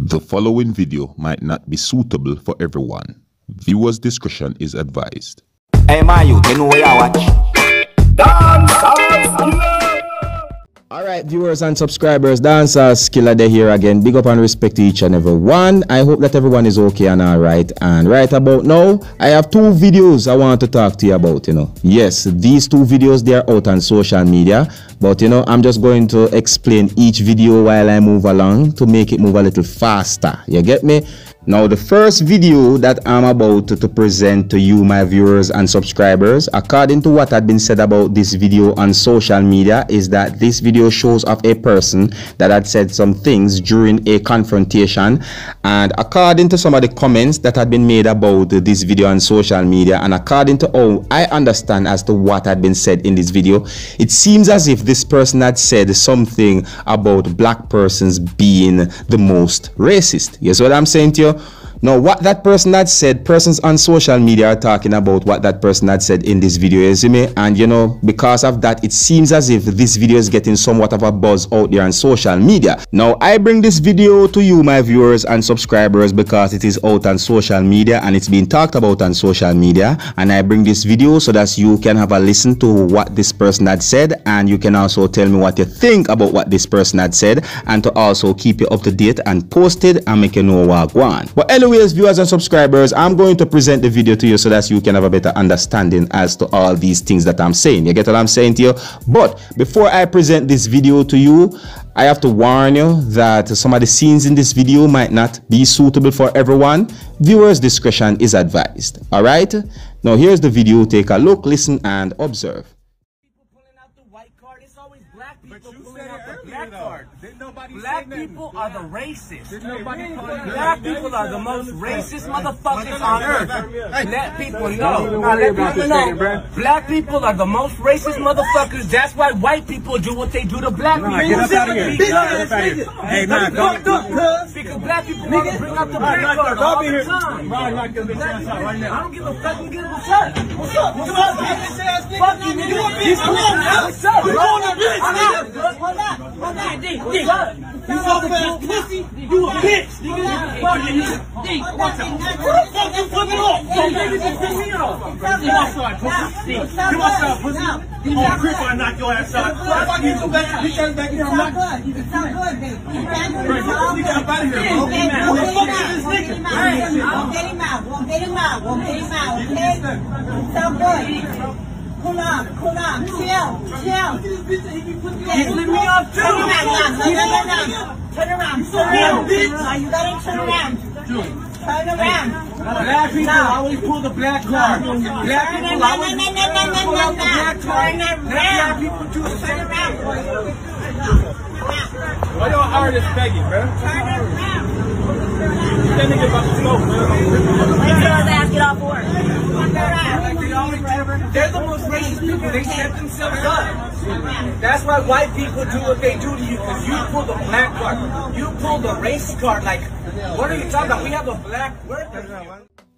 The following video might not be suitable for everyone. Viewers' discretion is advised. Hey, my youth, you know where I watch? Dancehall. Alright, viewers and subscribers, Dancehall they here again. Big up and respect to each and every one. I hope that everyone is okay and alright. And right about now, I have two videos I want to talk to you about, Yes, these two videos, they are out on social media. But, I'm just going to explain each video while I move along to make it move a little faster. You get me? Now, the first video that I'm about to present to you, my viewers and subscribers, according to what had been said about this video on social media, is that this video shows of a person that had said some things during a confrontation. And according to some of the comments that had been made about this video on social media, and according to how I understand as to what had been said in this video, it seems as if this person had said something about black persons being the most racist. You see what I'm saying to you? Now, what that person had said, persons on social media are talking about what that person had said in this video, you see me? And because of that, it seems as if this video is getting somewhat of a buzz out there on social media. Now, I bring this video to you, my viewers and subscribers, because it is out on social media and it's being talked about on social media. And I bring this video so that you can have a listen to what this person had said, and you can also tell me what you think about what this person had said, and to also keep you up to date and posted and make you know what go on. But anyways, viewers and subscribers, I'm going to present the video to you so that you can have a better understanding as to all these things that I'm saying. You get what I'm saying to you? But before I present this video to you, I have to warn you that some of the scenes in this video might not be suitable for everyone. Viewers' discretion is advised. Alright? Now here's the video. Take a look, listen, and observe. Black people are the racists. Black people are the most racist motherfuckers on earth. Let people know. Black people are the most racist motherfuckers. That's why white people do what they do to black people. Hey, man, because black people want to bring up the black card all the time. I don't give a fuck. You give a fuck. What's up? What's up? Fuck you, nigga. What's up? What's up? You fucking ass pussy, you a bitch, nigga. Fucking nigga. What the fuck you fucking off? Don't make me piss me off. Get outside, pussy. Get outside, pussy. On crib, I knock your ass out. Fuck you, come back. You turn back in here, I'm not. You sound good, baby. You got up out of here, bro. Who the fuck is this nigga? Won't get him out. Won't get him out. Won't get him out. Okay? Sound good. Cool on, chill. He's leaving me off too. Turn around. You gotta turn around. Turn around. Black people always pull the black card. Black people always pull out the black card. Black people do the same. Why y'all artists begging, bro? Turn around. That nigga about to smoke, man. Make sure his ass get off work. They're the most racist people. They set themselves up. That's why white people do what they do to you, because you pull the black card. You pull the race card. Like, what are you talking about? We have a black worker.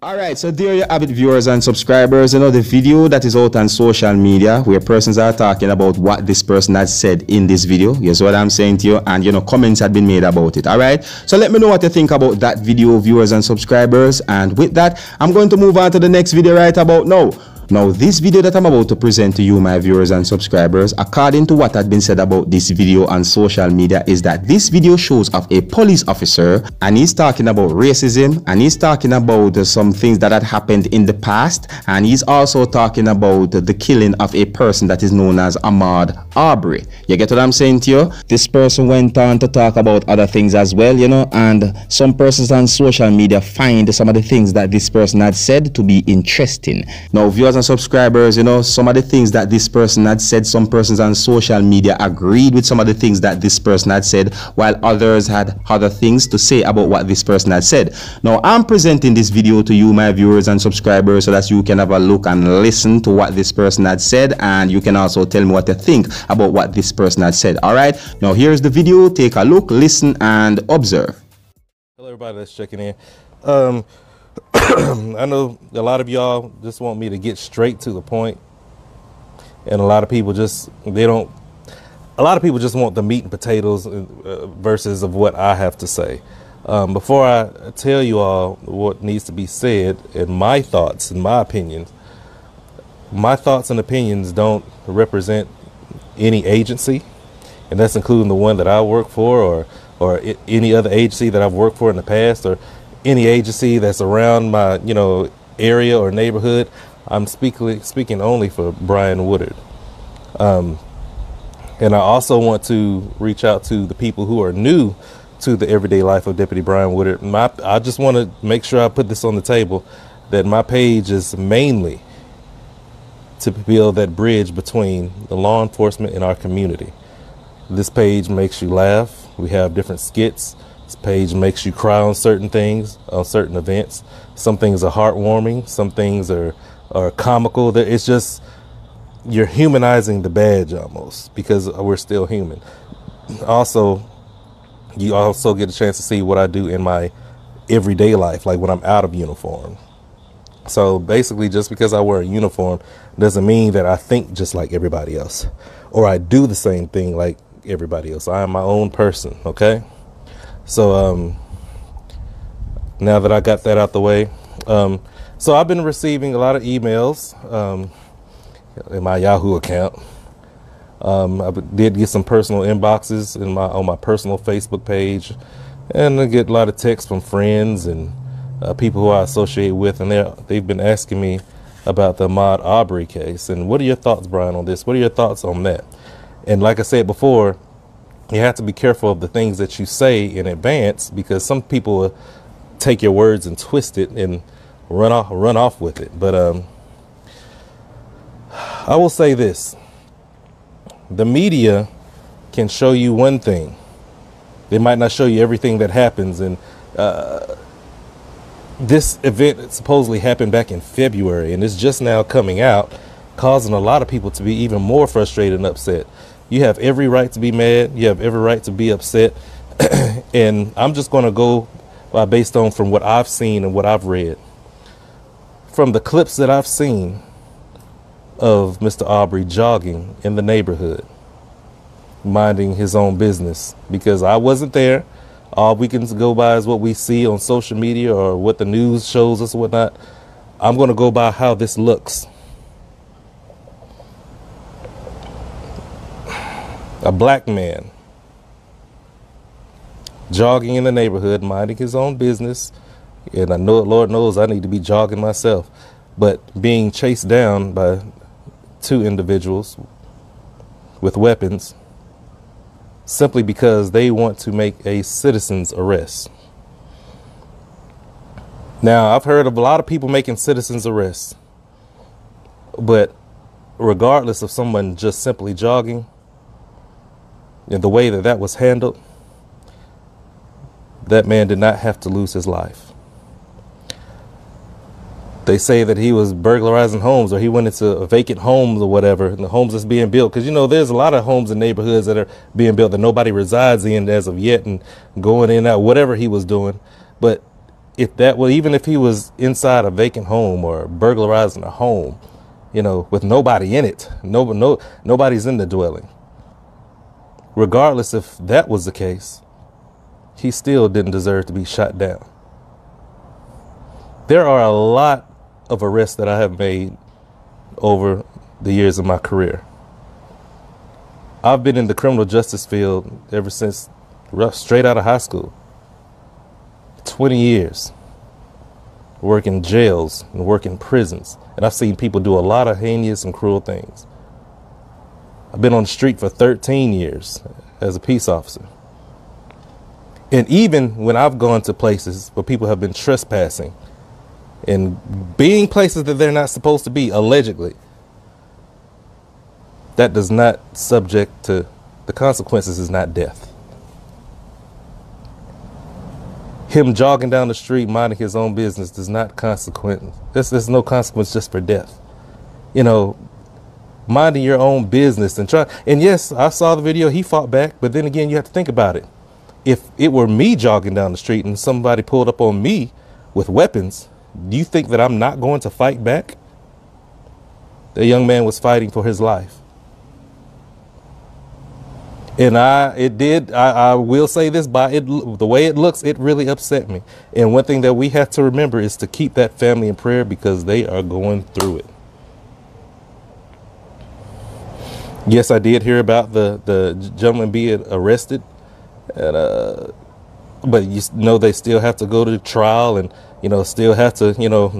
Alright, so there you have it, viewers and subscribers. The video that is out on social media where persons are talking about what this person had said in this video. Yes, what I'm saying to you, and comments had been made about it. Alright, so let me know what you think about that video, viewers and subscribers. And with that, I'm going to move on to the next video right about now. Now, this video that I'm about to present to you, my viewers and subscribers, according to what had been said about this video on social media, is that this video shows of a police officer, and he's talking about racism, and he's talking about some things that had happened in the past, and he's also talking about the killing of a person that is known as Ahmaud Arbery. You get what I'm saying to you? This person went on to talk about other things as well, and some persons on social media find some of the things that this person had said to be interesting. Now, viewers and subscribers, some of the things that this person had said, some persons on social media agreed with some of the things that this person had said, while others had other things to say about what this person had said. Now, I'm presenting this video to you, my viewers and subscribers, so that you can have a look and listen to what this person had said, and you can also tell me what you think about what this person had said. Alright, now here's the video. Take a look, listen, and observe. Hello everybody that's checking in. I know a lot of y'all just want me to get straight to the point, and a lot of people just want the meat and potatoes versus of what I have to say. Before I tell you all what needs to be said and my thoughts and my opinions don't represent any agency, and that's including the one that I work for, or any other agency that I've worked for in the past, or any agency that's around my area or neighborhood. I'm speaking only for Brian Woodard. And I also want to reach out to the people who are new to the everyday life of Deputy Brian Woodard. I just want to make sure I put this on the table, that my page is mainly to build that bridge between the law enforcement and our community. This page makes you laugh. We have different skits. This page makes you cry on certain things, on certain events. Some things are heartwarming. Some things are comical. It's just, you're humanizing the badge almost, because we're still human. Also, you also get a chance to see what I do in my everyday life, like when I'm out of uniform. So basically, just because I wear a uniform doesn't mean that I think just like everybody else, or I do the same thing like everybody else. I am my own person, okay? So now that I got that out the way, so I've been receiving a lot of emails in my Yahoo account. I did get some personal inboxes on my personal Facebook page, and I get a lot of texts from friends and people who I associate with, and they've been asking me about the Ahmaud Arbery case. And what are your thoughts, Brian, on this? What are your thoughts on that? And like I said before, you have to be careful of the things that you say in advance, because some people will take your words and twist it and run off with it. But I will say this: the media can show you one thing. They might not show you everything that happens. And this event supposedly happened back in February, and it's just now coming out, causing a lot of people to be even more frustrated and upset. You have every right to be mad. You have every right to be upset. And I'm just going to go based on from what I've seen and what I've read. From the clips that I've seen of Mr. Arbery jogging in the neighborhood, minding his own business, because I wasn't there. All we can go by is what we see on social media or what the news shows us or whatnot. I'm going to go by how this looks. A black man jogging in the neighborhood, minding his own business. And I know, Lord knows, I need to be jogging myself. But being chased down by two individuals with weapons, simply because they want to make a citizen's arrest. Now, I've heard of a lot of people making citizen's arrests, but regardless of someone just simply jogging and the way that that was handled, that man did not have to lose his life. They say that he was burglarizing homes, or he went into vacant homes or whatever, and the homes that's being built. Because, there's a lot of homes in neighborhoods that are being built that nobody resides in as of yet, and going in and out, whatever he was doing. But even if he was inside a vacant home or burglarizing a home, with nobody in it, nobody's in the dwelling. Regardless if that was the case, he still didn't deserve to be shot down. There are a lot of arrests that I have made over the years of my career. I've been in the criminal justice field ever since straight out of high school. 20 years. Work in jails and work in prisons. And I've seen people do a lot of heinous and cruel things. I've been on the street for 13 years as a peace officer. And even when I've gone to places where people have been trespassing and being places that they're not supposed to be, allegedly, that does not subject to the consequences is not death. Him jogging down the street, minding his own business, does not consequence. There's no consequence just for death. Minding your own business and yes, I saw the video, he fought back, but then again, you have to think about it. If it were me jogging down the street and somebody pulled up on me with weapons, do you think that I'm not going to fight back? The young man was fighting for his life. And I will say this, the way it looks, it really upset me. And one thing that we have to remember is to keep that family in prayer because they are going through it. Yes, I did hear about the gentleman being arrested, and but you know they still have to go to trial and still have to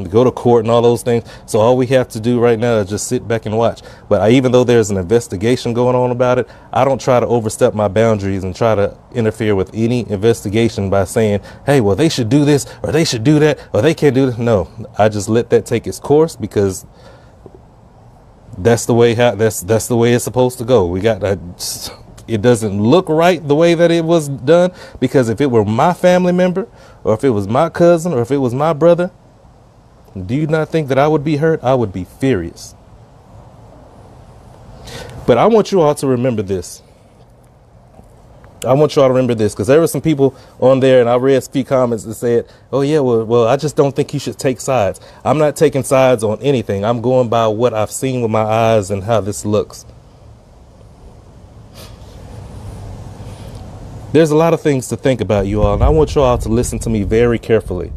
go to court and all those things. So all we have to do right now is just sit back and watch. But even though there's an investigation going on about it, I don't try to overstep my boundaries and try to interfere with any investigation by saying, hey, well, they should do this or they should do that or they can't do this. No, I just let that take its course because that's the way that's the way it's supposed to go. It doesn't look right the way that it was done, because if it were my family member or if it was my cousin or if it was my brother, do you not think that I would be hurt? I would be furious. But I want you all to remember this. I want you all to remember this, because there were some people on there, and I read a few comments that said, oh yeah, well, I just don't think you should take sides. I'm not taking sides on anything. I'm going by what I've seen with my eyes and how this looks. There's a lot of things to think about, you all, and I want you all to listen to me very carefully.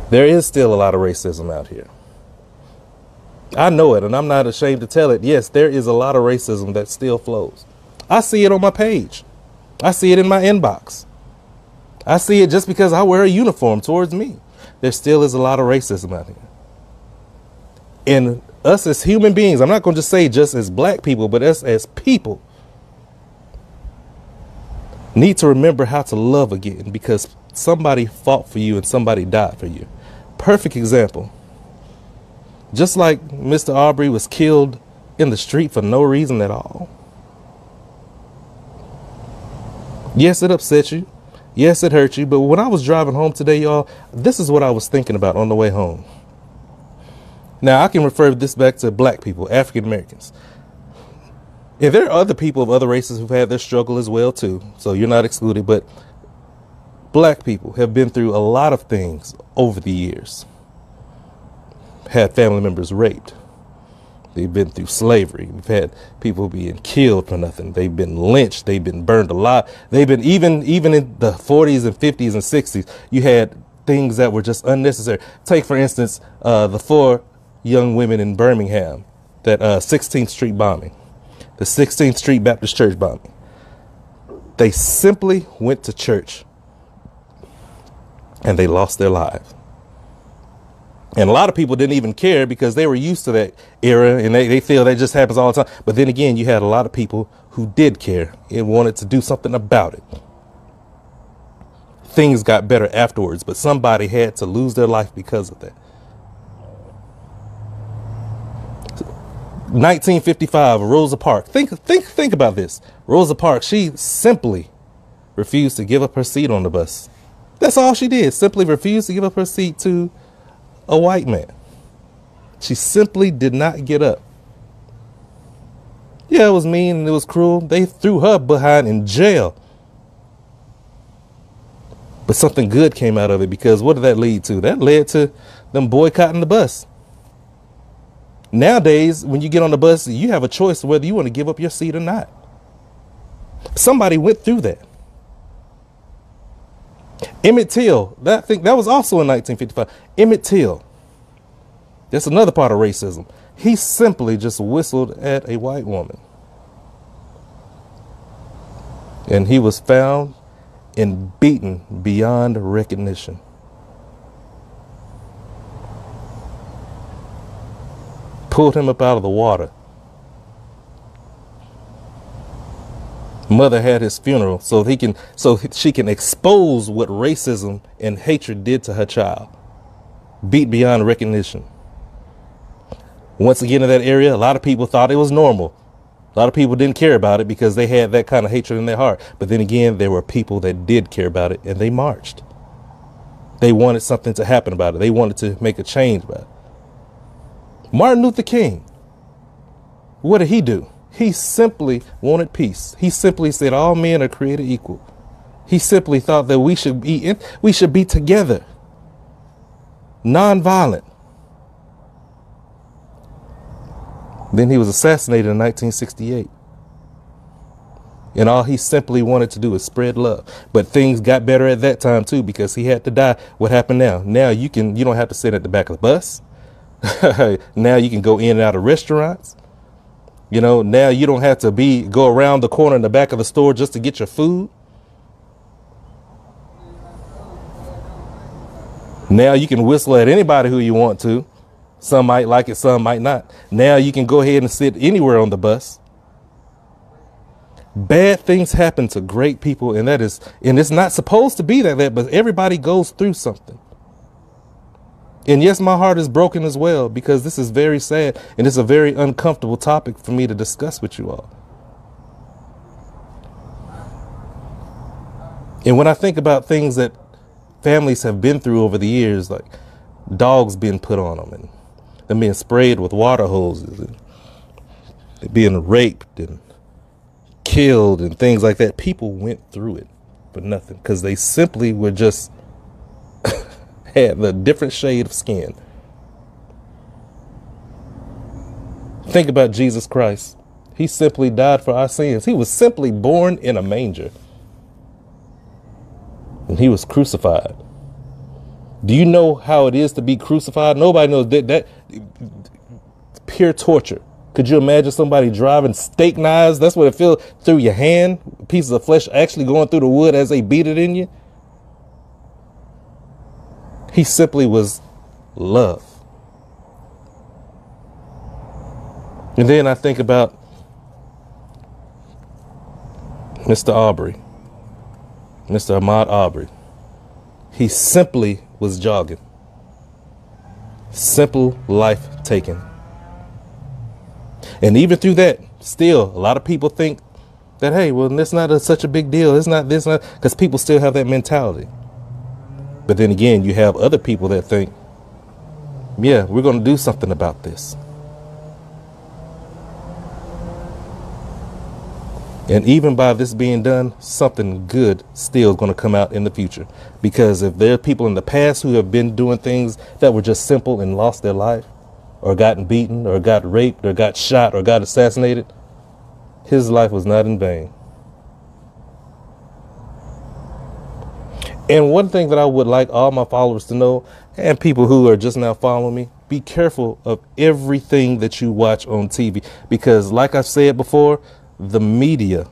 There is still a lot of racism out here. I know it, and I'm not ashamed to tell it. Yes, there is a lot of racism that still flows. I see it on my page. I see it in my inbox. I see it just because I wear a uniform towards me. There still is a lot of racism out here. And us as human beings, I'm not going to just say just as black people, but us as people need to remember how to love again, because somebody fought for you and somebody died for you. Perfect example. Just like Mr. Arbery was killed in the street for no reason at all. Yes, it upset you. Yes, it hurt you. But when I was driving home today, y'all, this is what I was thinking about on the way home. Now, I can refer this back to black people, African Americans. And there are other people of other races who've had their struggle as well, too. So you're not excluded. But black people have been through a lot of things over the years. Had family members raped. They've been through slavery. We've had people being killed for nothing. They've been lynched. They've been burned alive. They've been even in the 40s and 50s and 60s. You had things that were just unnecessary. Take, for instance, the 4 young women in Birmingham, that 16th Street bombing, the 16th Street Baptist Church bombing. They simply went to church and they lost their lives. And a lot of people didn't even care because they were used to that era and they feel that just happens all the time. But then again, you had a lot of people who did care and wanted to do something about it. Things got better afterwards, but somebody had to lose their life because of that. 1955, Rosa Parks. Think about this. Rosa Parks, she simply refused to give up her seat on the bus. That's all she did. Simply refused to give up her seat to a white man. She simply did not get up. Yeah, it was mean and it was cruel. They threw her behind in jail. But something good came out of it, because what did that lead to? That led to them boycotting the bus. Nowadays, when you get on the bus, you have a choice whether you want to give up your seat or not. Somebody went through that. Emmett Till, that was also in 1955. Emmett Till, that's another part of racism. He simply just whistled at a white woman. And he was found and beaten beyond recognition. Pulled him up out of the water. Mother had his funeral so she can expose what racism and hatred did to her child. Beat beyond recognition. Once again, in that area, a lot of people thought it was normal. A lot of people didn't care about it because they had that kind of hatred in their heart. But then again, there were people that did care about it, and they marched. They wanted something to happen about it. They wanted to make a change about it. Martin Luther King, what did he do? He simply wanted peace. He simply said all men are created equal. He simply thought that we should be together, nonviolent. Then he was assassinated in 1968. And all he simply wanted to do is spread love. But things got better at that time too, because he had to die. What happened now? Now you don't have to sit at the back of the bus. Now you can go in and out of restaurants. You know, now you don't have to go around the corner in the back of the store just to get your food. Now you can whistle at anybody who you want to. Some might like it, some might not. Now you can go ahead and sit anywhere on the bus. Bad things happen to great people, and it's not supposed to be that, but everybody goes through something. And yes, my heart is broken as well, because this is very sad, and it's a very uncomfortable topic for me to discuss with you all. And when I think about things that families have been through over the years, like dogs being put on them, and them being sprayed with water hoses, and being raped and killed and things like that, people went through it for nothing, because they simply were just had a different shade of skin. Think about Jesus Christ. He simply died for our sins. He was simply born in a manger, and he was crucified. Do you know how it is to be crucified? Nobody knows that pure torture. Could you imagine somebody driving steak knives? That's what it feels through your hand. Pieces of flesh actually going through the wood as they beat it in you. He simply was love. And then I think about Mr. Arbery, Mr. Ahmaud Arbery. He simply was jogging. Simple life taken. And even through that, still, a lot of people think that, hey, well, that's not such a big deal. It's not this, because people still have that mentality. But then again, you have other people that think, yeah, we're going to do something about this. And even by this being done, something good still is going to come out in the future. Because if there are people in the past who have been doing things that were just simple and lost their life, or gotten beaten, or got raped, or got shot, or got assassinated, his life was not in vain. And one thing that I would like all my followers to know, and people who are just now following me, be careful of everything that you watch on TV. Because like I've said before, the media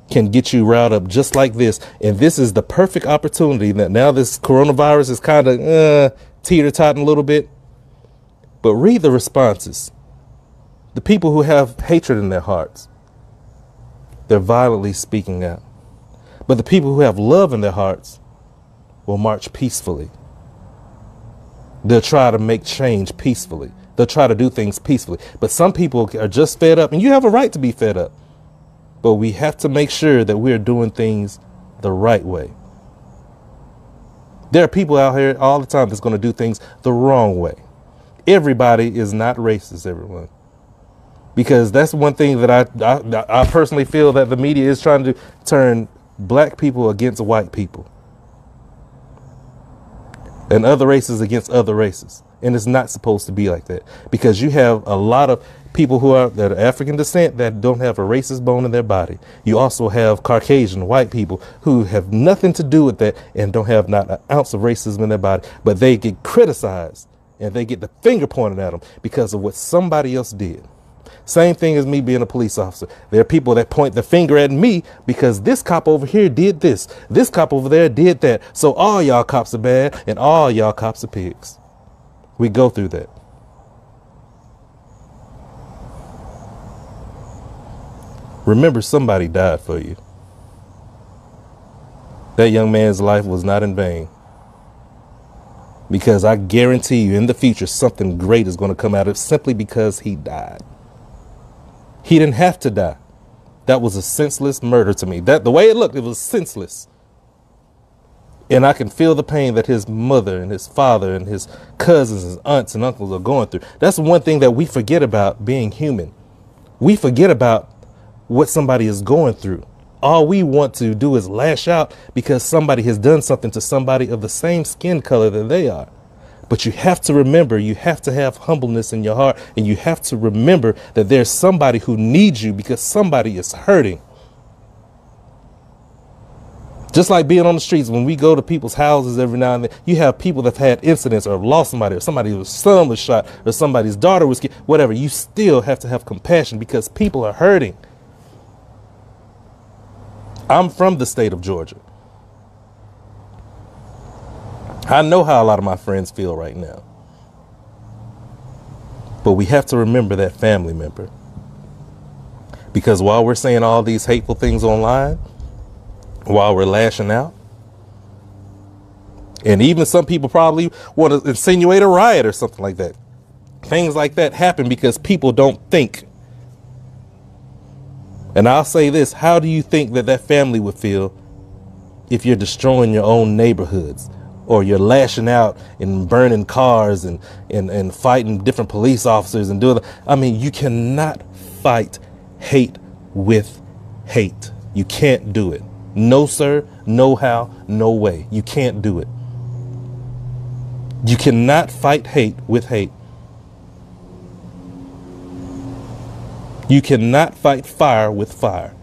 can get you riled up just like this. And this is the perfect opportunity that now this coronavirus is kind of teeter-totting a little bit. But read the responses. The people who have hatred in their hearts, they're violently speaking out. But the people who have love in their hearts will march peacefully. They'll try to make change peacefully. They'll try to do things peacefully. But some people are just fed up, and you have a right to be fed up. But we have to make sure that we're doing things the right way. There are people out here all the time that's going to do things the wrong way. Everybody is not racist, everyone. Because that's one thing that I personally feel that the media is trying to turn black people against white people. And other races against other races. And it's not supposed to be like that. Because you have a lot of people that are African descent that don't have a racist bone in their body. You also have Caucasian white people who have nothing to do with that and don't have not an ounce of racism in their body. But they get criticized. And they get the finger pointed at them because of what somebody else did. Same thing as me being a police officer. There are people that point the finger at me because this cop over here did this. This cop over there did that. So all y'all cops are bad and all y'all cops are pigs. We go through that. Remember, somebody died for you. That young man's life was not in vain. Because I guarantee you in the future, something great is going to come out of it simply because he died. He didn't have to die. That was a senseless murder to me. The way it looked, it was senseless. And I can feel the pain that his mother and his father and his cousins, his aunts and uncles are going through. That's one thing that we forget about being human. We forget about what somebody is going through. All we want to do is lash out because somebody has done something to somebody of the same skin color that they are. But you have to remember, you have to have humbleness in your heart, and you have to remember that there's somebody who needs you because somebody is hurting. Just like being on the streets, when we go to people's houses every now and then, you have people that have had incidents or have lost somebody, or somebody's son was shot, or somebody's daughter was killed, whatever. You still have to have compassion because people are hurting. I'm from the state of Georgia. I know how a lot of my friends feel right now. But we have to remember that family member. Because while we're saying all these hateful things online, while we're lashing out, and even some people probably want to insinuate a riot or something like that. Things like that happen because people don't think. And I'll say this, how do you think that that family would feel if you're destroying your own neighborhoods, or you're lashing out and burning cars and fighting different police officers and doing, I mean, you cannot fight hate with hate. You can't do it. No, sir, no how, no way. You can't do it. You cannot fight hate with hate. You cannot fight fire with fire.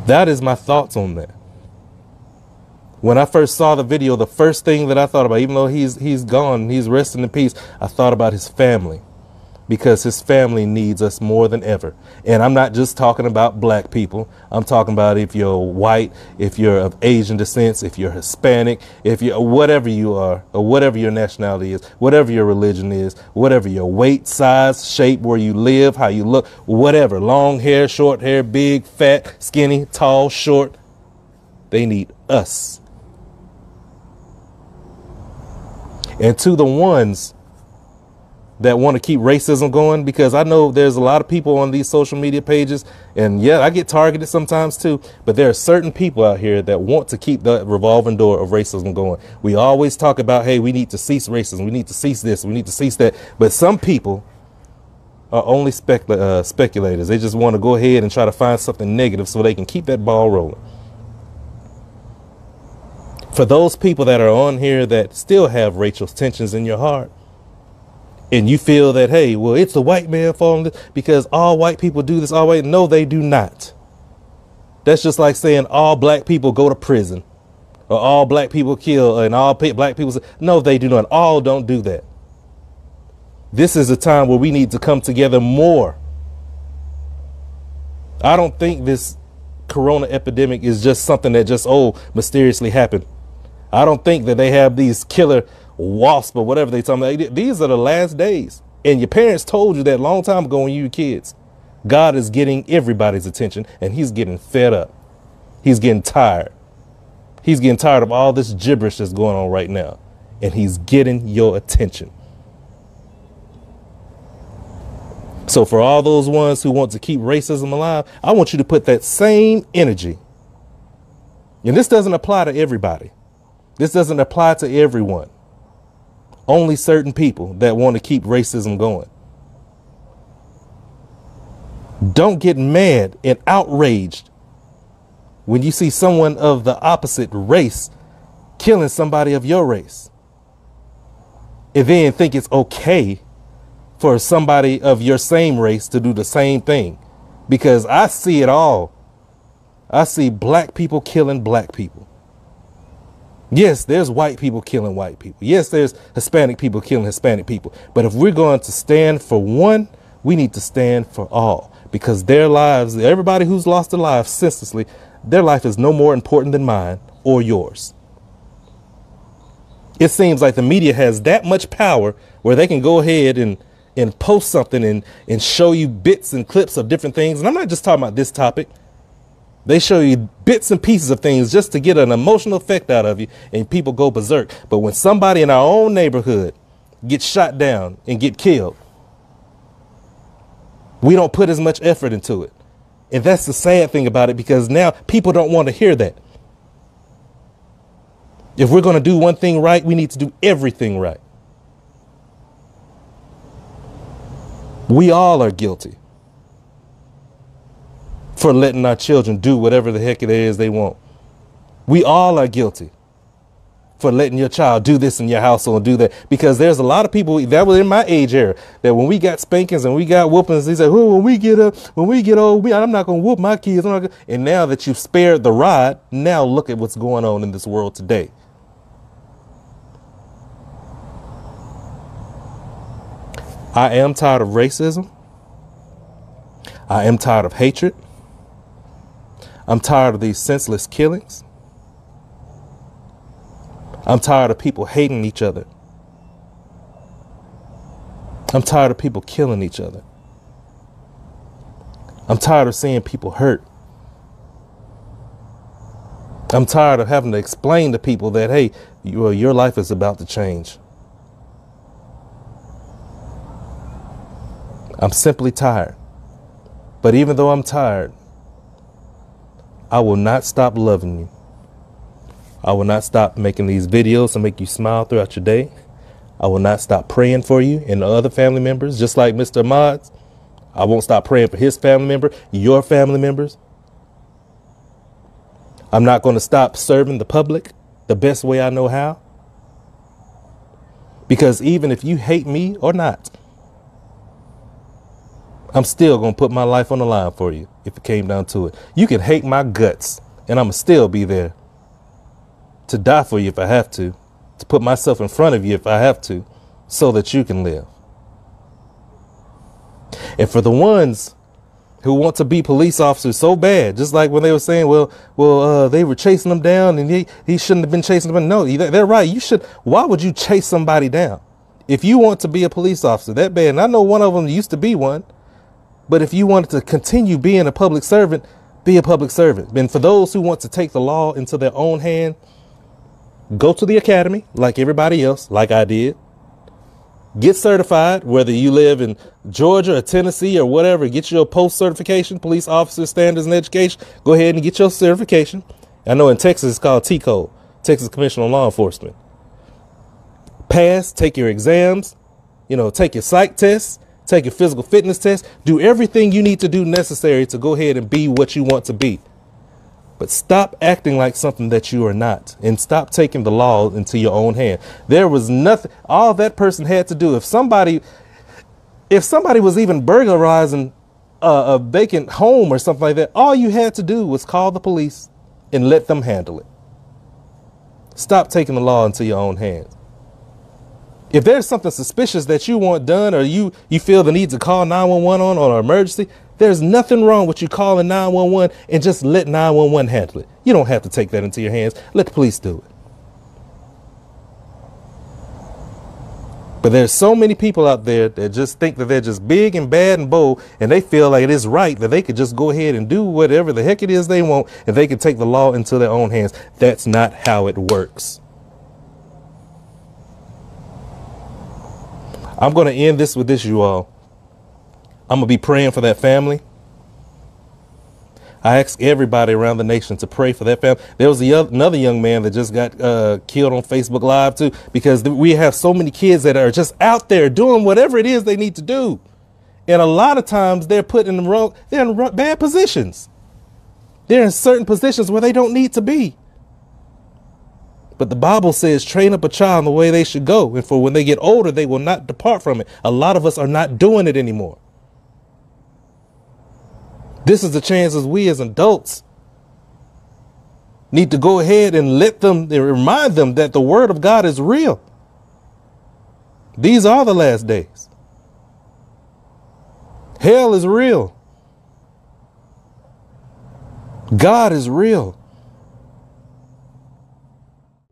That is my thoughts on that. When I first saw the video, the first thing that I thought about, even though he's gone, he's resting in peace, I thought about his family, because his family needs us more than ever. And I'm not just talking about black people. I'm talking about if you're white, if you're of Asian descent, if you're Hispanic, if you're whatever you are, or whatever your nationality is, whatever your religion is, whatever your weight, size, shape, where you live, how you look, whatever, long hair, short hair, big, fat, skinny, tall, short, they need us. And to the ones that want to keep racism going, because I know there's a lot of people on these social media pages, and yeah, I get targeted sometimes too, but there are certain people out here that want to keep the revolving door of racism going. We always talk about, hey, we need to cease racism, we need to cease this, we need to cease that, but some people are only speculators. They just want to go ahead and try to find something negative so they can keep that ball rolling. For those people that are on here that still have racial tensions in your heart, and you feel that, hey, well, it's the white man falling because all white people do this all white. No, they do not. That's just like saying all black people go to prison, or all black people kill, and all black people. No, they do not. All don't do that. This is a time where we need to come together more. I don't think this corona epidemic is just something that just, mysteriously happened. I don't think that they have these killer wasps or whatever they talking about. These are the last days. And your parents told you that a long time ago when you were kids. God is getting everybody's attention, and he's getting fed up. He's getting tired. He's getting tired of all this gibberish that's going on right now. And he's getting your attention. So for all those ones who want to keep racism alive, I want you to put that same energy. And this doesn't apply to everybody. This doesn't apply to everyone. Only certain people that want to keep racism going. Don't get mad and outraged when you see someone of the opposite race killing somebody of your race, and then think it's okay for somebody of your same race to do the same thing. Because I see it all. I see black people killing black people. Yes, there's white people killing white people. Yes, there's Hispanic people killing Hispanic people. But if we're going to stand for one, we need to stand for all, because their lives, everybody who's lost their lives senselessly, their life is no more important than mine or yours. It seems like the media has that much power where they can go ahead and post something and show you bits and clips of different things. And I'm not just talking about this topic. They show you bits and pieces of things just to get an emotional effect out of you, and people go berserk. But when somebody in our own neighborhood gets shot down and get killed, we don't put as much effort into it. And that's the sad thing about it, because now people don't want to hear that. If we're going to do one thing right, we need to do everything right. We all are guilty for letting our children do whatever the heck it is they want. We all are guilty for letting your child do this in your household and do that. Because there's a lot of people that were in my age era that when we got spankings and we got whoopings, they said, oh, when we get old, I'm not going to whoop my kids. And now that you've spared the rod, now look at what's going on in this world today. I am tired of racism. I am tired of hatred. I'm tired of these senseless killings. I'm tired of people hating each other. I'm tired of people killing each other. I'm tired of seeing people hurt. I'm tired of having to explain to people that, hey, your life is about to change. I'm simply tired. But even though I'm tired, I will not stop loving you. I will not stop making these videos to make you smile throughout your day. I will not stop praying for you and the other family members, just like Mr. Ahmaud. I won't stop praying for his family member, your family members. I'm not going to stop serving the public the best way I know how. Because even if you hate me or not, I'm still going to put my life on the line for you if it came down to it. You can hate my guts and I'm going to still be there to die for you if I have to put myself in front of you if I have to, so that you can live. And for the ones who want to be police officers so bad, just like when they were saying, well, they were chasing them down and he shouldn't have been chasing them. No, they're right. You should. Why would you chase somebody down? If you want to be a police officer that bad, and I know one of them used to be one, but if you wanted to continue being a public servant, be a public servant. And for those who want to take the law into their own hand, go to the academy like everybody else, like I did. Get certified, whether you live in Georgia or Tennessee or whatever. Get your post certification, police officer standards and education. Go ahead and get your certification. I know in Texas it's called TCO, Texas Commission on Law Enforcement. Pass, take your exams, take your psych tests, take your physical fitness test. Do everything you need to do necessary to go ahead and be what you want to be. But stop acting like something that you are not, and stop taking the law into your own hand. There was nothing, all that person had to do. If somebody was even burglarizing a vacant home or something like that, all you had to do was call the police and let them handle it. Stop taking the law into your own hands. If there's something suspicious that you want done, or you feel the need to call 911 on an emergency, there's nothing wrong with you calling 911 and just let 911 handle it. You don't have to take that into your hands. Let the police do it. But there's so many people out there that just think that they're just big and bad and bold, and they feel like it is right that they could just go ahead and do whatever the heck it is they want, and they can take the law into their own hands. That's not how it works. I'm going to end this with this, you all. I'm going to be praying for that family. I ask everybody around the nation to pray for that family. There was another young man that just got killed on Facebook Live too, because we have so many kids that are just out there doing whatever it is they need to do. And a lot of times they're put in they're in bad positions. They're in certain positions where they don't need to be. But the Bible says, train up a child in the way they should go, and for when they get older, they will not depart from it. A lot of us are not doing it anymore. This is the chance as we as adults need to go ahead and remind them that the word of God is real. These are the last days. Hell is real. God is real.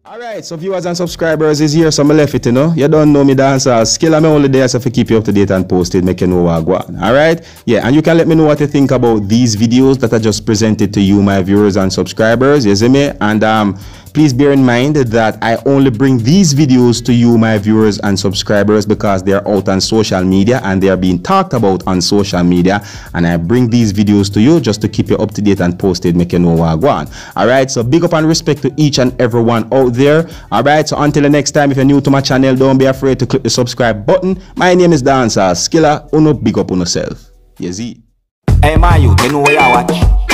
Alright, so viewers and subscribers is here, so I left it, you don't know me Dancehall. I'm only there so to keep you up to date and posted, make you know what I go on. Alright, yeah, and you can let me know what you think about these videos that I just presented to you, my viewers and subscribers, you see me? And please bear in mind that I only bring these videos to you, my viewers and subscribers, because they're out on social media and they are being talked about on social media, and I bring these videos to you just to keep you up to date and posted, make you know what I go on. Alright, so big up and respect to each and everyone out there. Alright, so until the next time, if you're new to my channel, don't be afraid to click the subscribe button. My name is Seriousskilla. Uno big up on yourself. You see? Hey, man, you know where you watch.